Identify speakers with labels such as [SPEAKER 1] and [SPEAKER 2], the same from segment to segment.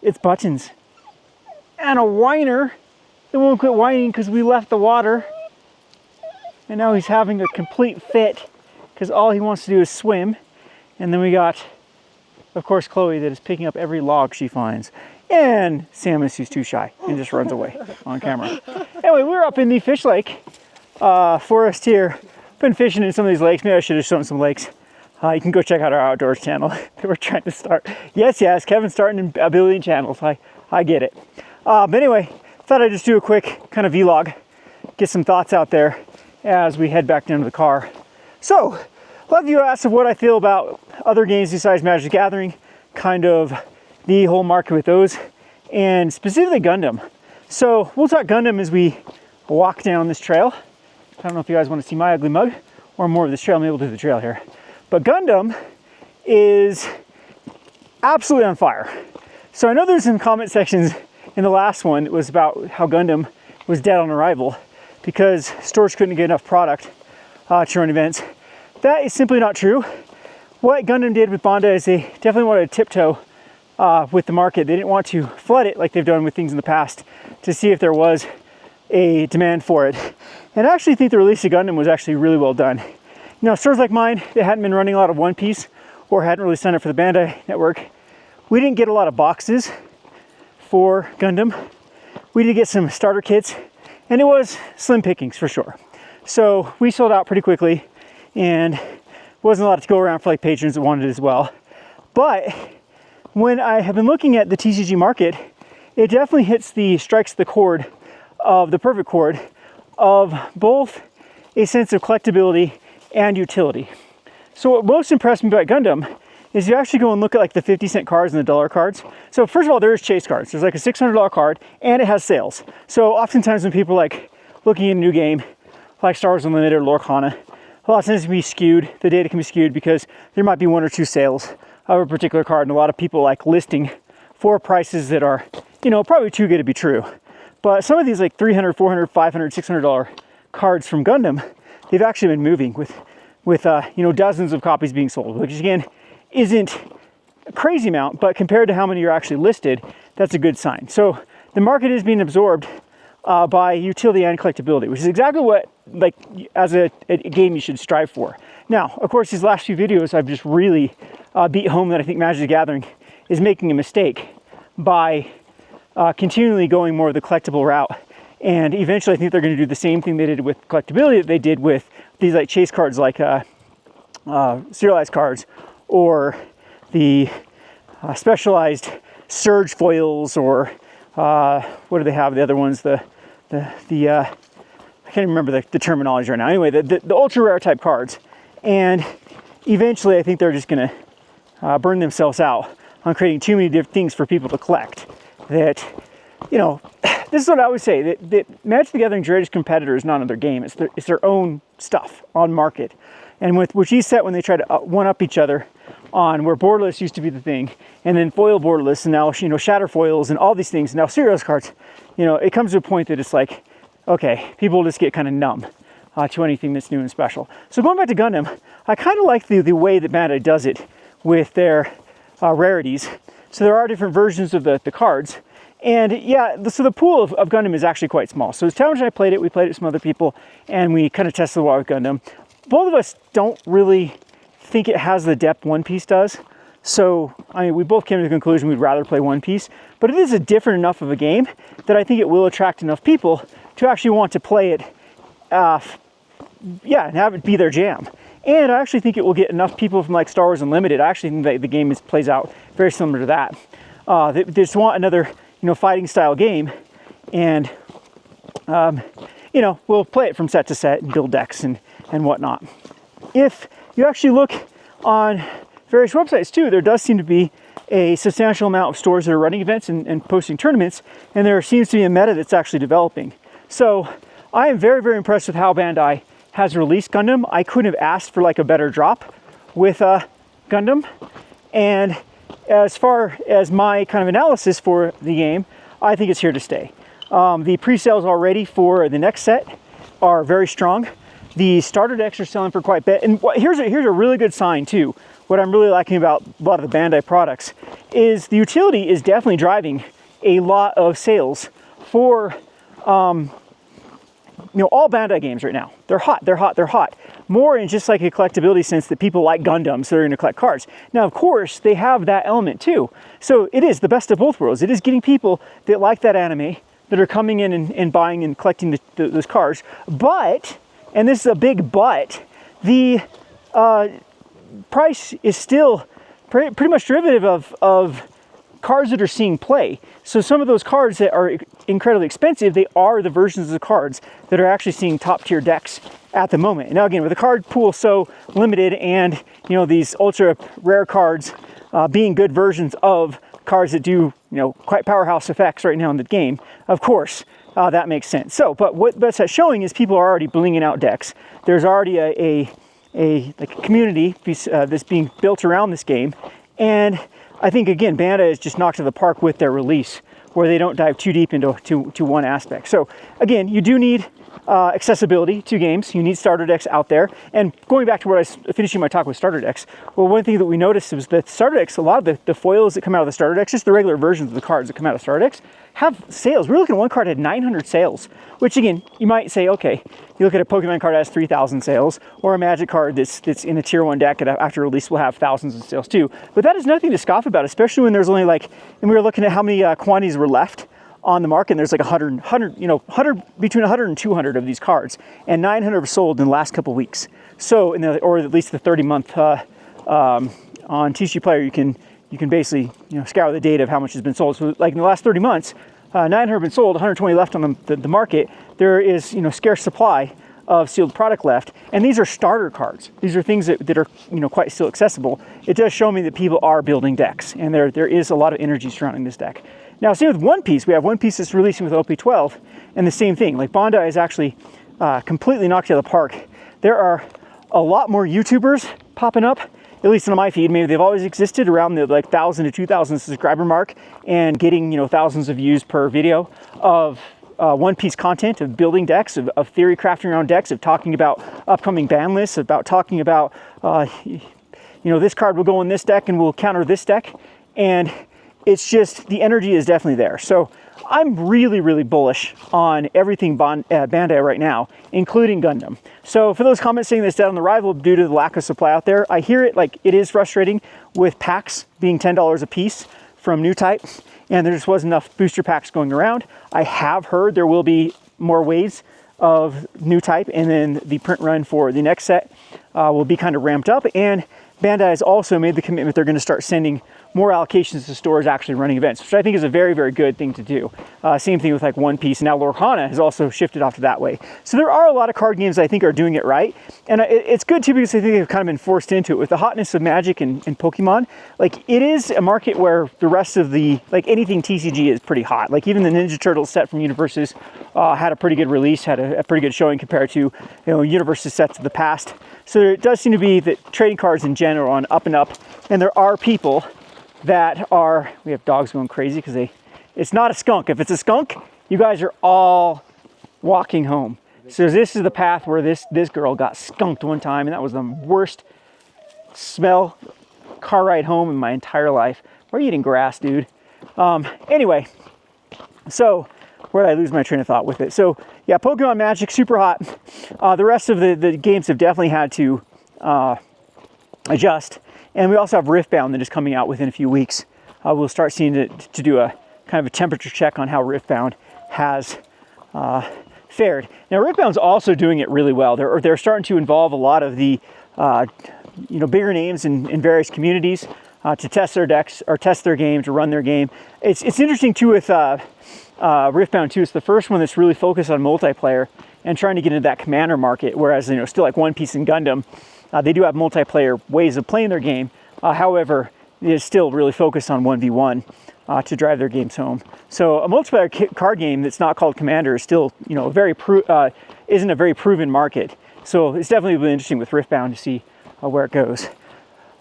[SPEAKER 1] its buttons. And a whiner that won't quit whining because we left the water. And now he's having a complete fit because all he wants to do is swim. And then we got, of course, Chloe that is picking up every log she finds. And Samus, who's too shy and just runs away on camera. Anyway, we're up in the fish lake forest here. Been fishing in some of these lakes. Maybe I should have shown some lakes. You can go check out our outdoors channel that we're trying to start. Yes, Kevin's starting a billion channels. I get it. But anyway, thought I'd just do a quick kind of vlog, get some thoughts out there as we head back down to the car. So, a lot of you asked of what I feel about other games besides Magic the Gathering, kind of the whole market with those, and specifically Gundam. So we'll talk Gundam as we walk down this trail. I don't know if you guys want to see my ugly mug or more of this trail. Maybe we'll do the trail here. But Gundam is absolutely on fire. So I know there's some comment sections in the last one that was about how Gundam was dead on arrival because stores couldn't get enough product to run events. That is simply not true. What Gundam did with Bandai is they definitely wanted to tiptoe with the market. They didn't want to flood it like they've done with things in the past to see if there was a demand for it. And I actually think the release of Gundam was actually really well done. You know, stores like mine that hadn't been running a lot of One Piece or hadn't really signed up for the Bandai network, we didn't get a lot of boxes for Gundam. We did get some starter kits, and it was slim pickings for sure. So we sold out pretty quickly, and wasn't a lot to go around for like patrons that wanted it as well. But when I have been looking at the TCG market, it definitely strikes the chord of the perfect chord of both a sense of collectability and utility. So what most impressed me about Gundam is you actually go and look at like the 50-cent cards and the dollar cards. So first of all, there's chase cards. There's like a $600 card and it has sales. So oftentimes when people are like looking at a new game, like Star Wars Unlimited or Lorcana, a lot of times it can be skewed. The data can be skewed because there might be one or two sales of a particular card, and a lot of people like listing for prices that are, you know, probably too good to be true. But some of these like $300, $400, $500, $600 cards from Gundam, they've actually been moving with you know, dozens of copies being sold, which again isn't a crazy amount, but compared to how many are actually listed, that's a good sign. So the market is being absorbed by utility and collectability, which is exactly what, like, as a game you should strive for. Now, of course, these last few videos I've just really beat home that I think Magic the Gathering is making a mistake by continually going more of the collectible route. And eventually I think they're going to do the same thing they did with collectability that they did with these like chase cards, like serialized cards, or the specialized surge foils, or what do they have? The other ones, I can't remember the terminology right now. Anyway, the ultra rare type cards. And eventually I think they're just going to burn themselves out on creating too many different things for people to collect. That, you know, this is what I always say, that Magic the Gathering's greatest competitor is not another game. It's their own stuff on market. And with which he set when they try to one-up each other on where borderless used to be the thing, and then foil borderless, and now, you know, shatter foils and all these things, now serials cards, you know, it comes to a point that it's like, okay, people just get kind of numb to anything that's new and special. So going back to Gundam, I kind of like the way that Bandai does it with their rarities. So there are different versions of the cards. And yeah, so the pool of Gundam is actually quite small. So as Talmadge and I played it, we played it with some other people, and we kind of tested the water with Gundam. Both of us don't really think it has the depth One Piece does. So, I mean, we both came to the conclusion we'd rather play One Piece, but it is a different enough of a game that I think it will attract enough people to actually want to play it, and have it be their jam. And I actually think it will get enough people from like Star Wars Unlimited. I actually think that the game plays out very similar to that. They just want another, you know, fighting style game, and you know, we'll play it from set to set and build decks and whatnot. If you actually look on various websites too, there does seem to be a substantial amount of stores that are running events and posting tournaments, and there seems to be a meta that's actually developing. So I am very, very impressed with how Bandai has released Gundam. I couldn't have asked for like a better drop with Gundam. And as far as my kind of analysis for the game, I think it's here to stay. The pre-sales already for the next set are very strong. The starter decks are selling for quite a bit. And here's a really good sign too. what I'm really liking about a lot of the Bandai products is the utility is definitely driving a lot of sales for you know, all Bandai games right now. They're hot, they're hot, they're hot. More in just like a collectability sense that people like Gundam, so they're gonna collect cards. Now, of course, they have that element too. So it is the best of both worlds. It is getting people that like that anime that are coming in and buying and collecting those cards. But, and this is a big but, the price is still pretty much derivative of cards that are seeing play. So some of those cards that are incredibly expensive, they are the versions of the cards that are actually seeing top tier decks at the moment. Now again, with the card pool so limited and you know these ultra rare cards being good versions of cards that do you know quite powerhouse effects right now in the game, of course that makes sense. So, but what that's showing is people are already blinging out decks. There's already a community that's being built around this game, and I think again Bandai has just knocked it out of the park with their release, where they don't dive too deep into one aspect. So again, you do need accessibility to games. You need starter decks out there. And going back to what I was finishing my talk with starter decks, well, one thing that we noticed was that starter decks, a lot of the foils that come out of the starter decks, just the regular versions of the cards that come out of starter decks, have sales. We're looking at one card had 900 sales, which again, you might say, okay, you look at a Pokemon card that has 3,000 sales, or a Magic card that's in a tier 1 deck that after release will have thousands of sales too. But that is nothing to scoff about, especially when there's only like, and we were looking at how many quantities were left on the market, and there's like 100, between 100 and 200 of these cards, and 900 were sold in the last couple weeks. So, or at least the 30-month on TCG Player, you can basically scour the data of how much has been sold. So, like in the last 30 months, 900 have been sold, 120 left on the market. There is scarce supply of sealed product left, and these are starter cards. These are things that are quite still accessible. It does show me that people are building decks, and there is a lot of energy surrounding this deck. Now, same with One Piece. We have One Piece that's releasing with OP12, and the same thing. Like Bandai is actually completely knocked it out of the park. There are a lot more YouTubers popping up, at least on my feed. Maybe they've always existed around the like 1,000 to 2,000 subscriber mark, and getting thousands of views per video of One Piece content, of building decks, of theory crafting around decks, of talking about upcoming ban lists, about talking about this card will go in this deck and will counter this deck, and it's just, the energy is definitely there. So I'm really, really bullish on everything Bandai right now, including Gundam. So for those comments saying this dead on the arrival due to the lack of supply out there, I hear it. Like, it is frustrating with packs being $10 a piece from new type, and there just wasn't enough booster packs going around. I have heard there will be more waves of new type, and then the print run for the next set will be kind of ramped up. And Bandai has also made the commitment they're going to start sending more allocations to stores actually running events, which I think is a very, very good thing to do. Same thing with like One Piece. Now Lorcana has also shifted off to that way. So there are a lot of card games I think are doing it right. And it's good too, because I think they've kind of been forced into it with the hotness of Magic and Pokemon. Like, it is a market where the rest of the, like anything TCG is pretty hot. Like even the Ninja Turtles set from Universes had a pretty good release, had a pretty good showing compared to Universes sets of the past. So it does seem to be that trading cards in general are on up and up, and there are people that are, we have dogs going crazy because it's not a skunk. If it's a skunk, you guys are all walking home. So this is the path where this girl got skunked one time, and that was the worst smell car ride home in my entire life. We're eating grass, dude. Anyway, so where did I lose my train of thought with it? So yeah, Pokemon, Magic, super hot. The rest of the games have definitely had to adjust. And we also have Riftbound that is coming out within a few weeks. We'll start seeing it to do a kind of a temperature check on how Riftbound has fared. Now Riftbound's also doing it really well. They're starting to involve a lot of the bigger names in various communities to test their decks or test their game, to run their game. It's interesting too with Riftbound too. It's the first one that's really focused on multiplayer and trying to get into that commander market. Whereas still like One Piece and Gundam, they do have multiplayer ways of playing their game. However, it is still really focused on 1v1 to drive their games home. So a multiplayer card game that's not called Commander is still, isn't a very proven market. So it's definitely really interesting with Riftbound to see where it goes.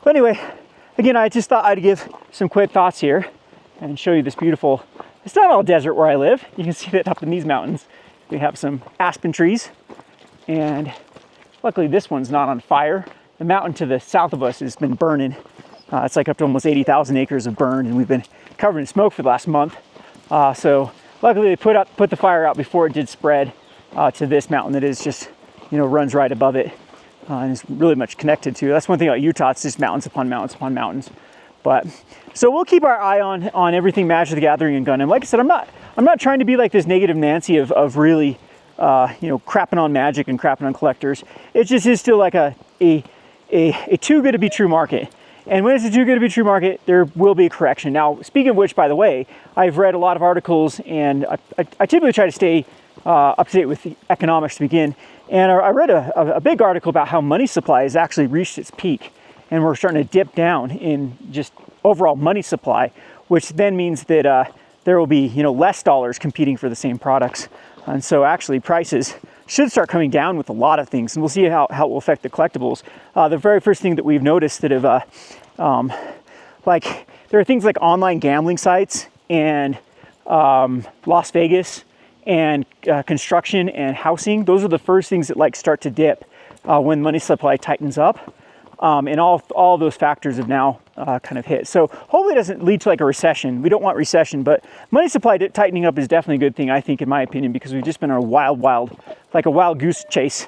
[SPEAKER 1] But anyway, again, I just thought I'd give some quick thoughts here and show you this beautiful, it's not all desert where I live. You can see that up in these mountains. We have some aspen trees, and luckily this one's not on fire. the mountain to the south of us has been burning. It's like up to almost 80,000 acres of burn, and we've been covered in smoke for the last month. So luckily they put the fire out before it did spread to this mountain that is just, you know, runs right above it, and is really much connected to. That's one thing about Utah, it's just mountains upon mountains upon mountains. But so we'll keep our eye on everything Magic the Gathering and Gundam. Like I said, I'm not trying to be like this negative Nancy of really you know, crapping on Magic and crapping on collectors. It just is still like a too good to be true market. And when it's a too good to be true market, there will be a correction. Now, speaking of which, by the way, I've read a lot of articles, and I typically try to stay up to date with the economics to begin. And I read a big article about how money supply has actually reached its peak, and we're starting to dip down in just overall money supply, which then means that there will be, you know, less dollars competing for the same products. And so actually prices should start coming down with a lot of things, and we'll see how it will affect the collectibles. The very first thing that we've noticed that have, like, there are things like online gambling sites and Las Vegas and construction and housing. Those are the first things that like start to dip when money supply tightens up. And all of those factors have now kind of hit. So hopefully it doesn't lead to like a recession. We don't want recession, but money supply tightening up is definitely a good thing, I think, in my opinion, because we've just been on a like a wild goose chase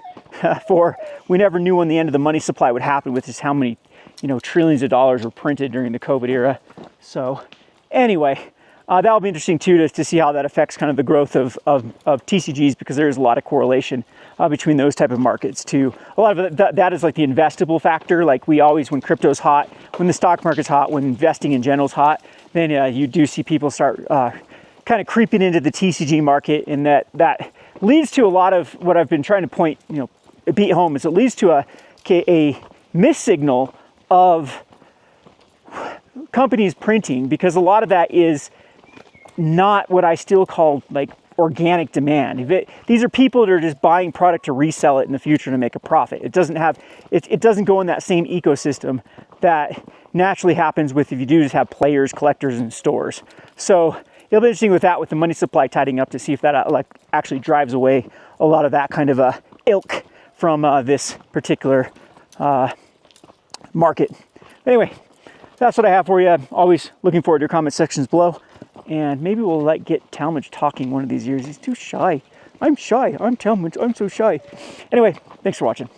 [SPEAKER 1] we never knew when the end of the money supply would happen with just how many, you know, trillions of dollars were printed during the COVID era. So anyway, that'll be interesting too to see how that affects kind of the growth of TCGs, because there is a lot of correlation between those type of markets too. A lot of that is like the investable factor. Like we always, when crypto's hot, when the stock market's hot, when investing in general is hot, then you do see people start kind of creeping into the TCG market, and that leads to a lot of what I've been trying to beat home, is it leads to a missignal of companies printing, because a lot of that is not what I still call like organic demand. These are people that are just buying product to resell it in the future to make a profit. It doesn't go in that same ecosystem that naturally happens with if you do just have players, collectors, and stores. So it'll be interesting with that, with the money supply tightening up, to see if that like actually drives away a lot of that kind of ilk from this particular market. Anyway, that's what I have for you. I'm always looking forward to your comment sections below. And maybe we'll like get Talmadge talking one of these years. He's too shy. I'm shy. I'm Talmadge. I'm so shy. Anyway, thanks for watching.